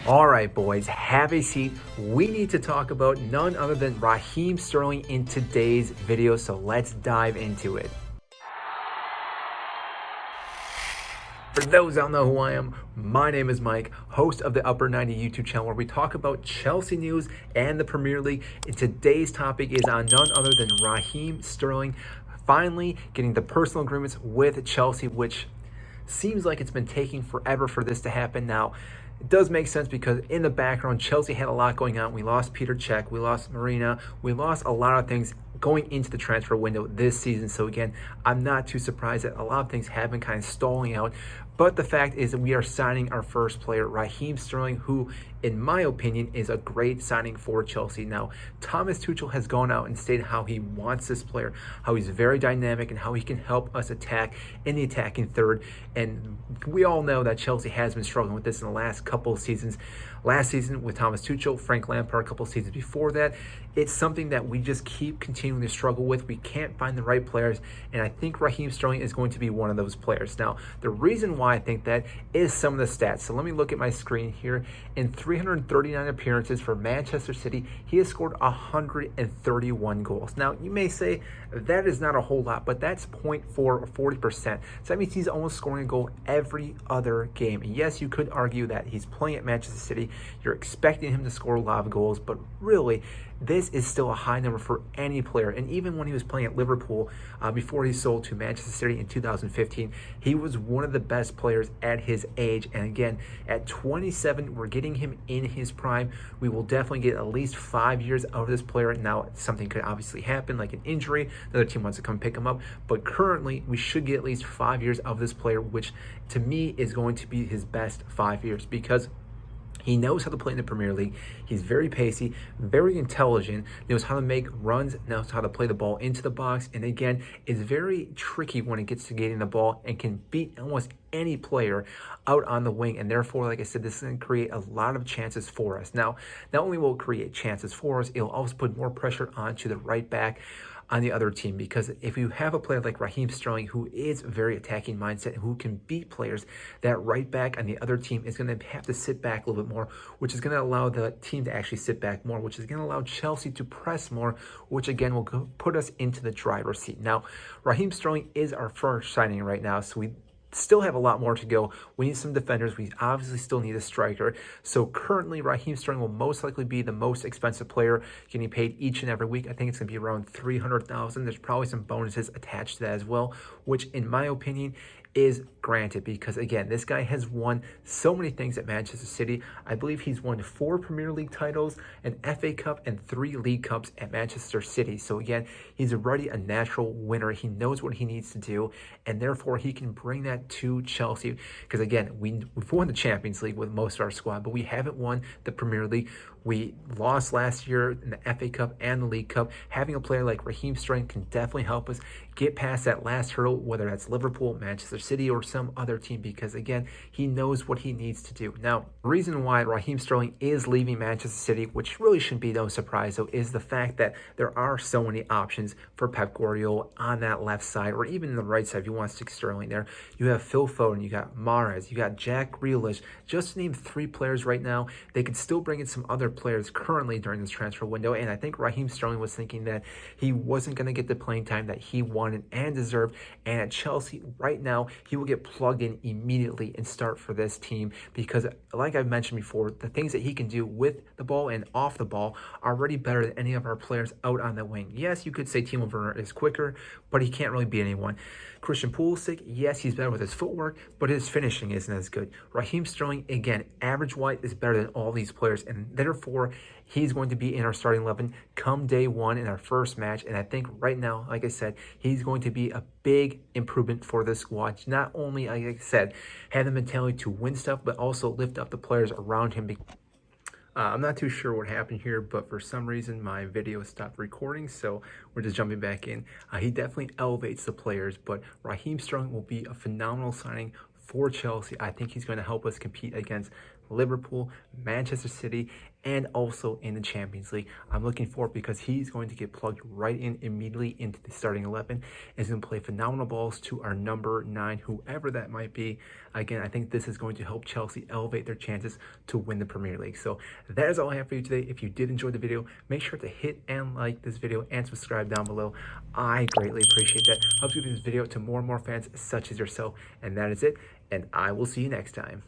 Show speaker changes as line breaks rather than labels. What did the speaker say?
All right, boys, have a seat. We need to talk about none other than Raheem Sterling in today's video, so let's dive into it. For those that don't know who I am, my name is Mike, host of the Upper 90 YouTube channel, where we talk about Chelsea news and the Premier League. And today's topic is on none other than Raheem Sterling finally getting the personal agreements with Chelsea, which seems like it's been taking forever for this to happen. Now, it does make sense because in the background, Chelsea had a lot going on. We lost Peter Cech, we lost Marina, we lost a lot of things going into the transfer window this season. So again, I'm not too surprised that a lot of things have been kind of stalling out. But the fact is that we are signing our first player, Raheem Sterling, who, in my opinion, is a great signing for Chelsea. Now, Thomas Tuchel has gone out and stated how he wants this player, how he's very dynamic, and how he can help us attack in the attacking third. And we all know that Chelsea has been struggling with this in the last couple of seasons. Last season with Thomas Tuchel, Frank Lampard, a couple of seasons before that. It's something that we just keep continuing to struggle with. We can't find the right players, and I think Raheem Sterling is going to be one of those players. Now, the reason why I think that is some of the stats. So let me look at my screen here. In 339 appearances for Manchester City, he has scored 131 goals. Now, you may say that is not a whole lot, but that's 0.4 or 40%. So that means he's almost scoring a goal every other game. And yes, you could argue that he's playing at Manchester City. You're expecting him to score a lot of goals, but really, this is still a high number for any player. And even when he was playing at Liverpool, before he sold to Manchester City in 2015, he was one of the best players at his age. And again, at 27, we're getting him in his prime. We will definitely get at least 5 years out of this player. Now, something could obviously happen, like an injury. Another team wants to come pick him up. But currently, we should get at least 5 years of this player, which to me is going to be his best 5 years, because he knows how to play in the Premier League. He's very pacey, very intelligent, knows how to make runs, knows how to play the ball into the box, and again, is very tricky when it gets to getting the ball and can beat almost any player out on the wing. And therefore, like I said, this is going to create a lot of chances for us. Now, not only will it create chances for us, it'll also put more pressure onto the right back on the other team, because if you have a player like Raheem Sterling, who is very attacking mindset, who can beat players, that right back on the other team is going to have to sit back a little bit more, which is going to allow the team to actually sit back more, which is going to allow Chelsea to press more, which again will put us into the driver's seat. Now, Raheem Sterling is our first signing right now, so we still have a lot more to go. We need some defenders. We obviously still need a striker. So currently, Raheem Sterling will most likely be the most expensive player getting paid each and every week. I think it's going to be around $300,000. There's probably some bonuses attached to that as well, which in my opinion is granted, because again, this guy has won so many things at Manchester City. I believe he's won 4 Premier League titles, an FA Cup, and 3 League Cups at Manchester City. So again, he's already a natural winner. He knows what he needs to do, and therefore he can bring that to Chelsea. Because again, we've won the Champions League with most of our squad, but we haven't won the Premier League. We lost last year in the FA Cup and the League Cup. Having a player like Raheem Sterling can definitely help us get past that last hurdle, whether that's Liverpool, Manchester City, or some other team, because again, he knows what he needs to do. Now, the reason why Raheem Sterling is leaving Manchester City, which really shouldn't be no surprise though, is the fact that there are so many options for Pep Guardiola on that left side, or even the right side if you want to stick Sterling there. You have Phil Foden, you got Mahrez, you got Jack Grealish, just to name 3 players right now. They could still bring in some other players currently during this transfer window, and I think Raheem Sterling was thinking that he wasn't going to get the playing time that he wanted and deserved, and at Chelsea right now he will get plugged in immediately and start for this team, because like I've mentioned before, the things that he can do with the ball and off the ball are already better than any of our players out on the wing. Yes, you could say Timo Werner is quicker, but he can't really beat anyone. Christian Pulisic, yes, he's better with his footwork, but his finishing isn't as good. Raheem Sterling, again, average-wise is better than all these players, and therefore he's going to be in our starting 11 come day one in our first match. And I think right now, like I said, he's going to be a big improvement for this squad. Not only, like I said, have the mentality to win stuff, but also lift up the players around him. I'm not too sure what happened here, but for some reason my video stopped recording, so we're just jumping back in. He definitely elevates the players, but Raheem Sterling will be a phenomenal signing for Chelsea. I think he's going to help us compete against Liverpool, Manchester City, and also in the Champions League. I'm looking forward because he's going to get plugged right in immediately into the starting 11 and he's going to play phenomenal balls to our number 9, whoever that might be. Again, I think this is going to help Chelsea elevate their chances to win the Premier League. So that is all I have for you today. If you did enjoy the video, make sure to hit and like this video and subscribe down below. I greatly appreciate that. Helps get this video to more and more fans such as yourself. And that is it. And I will see you next time.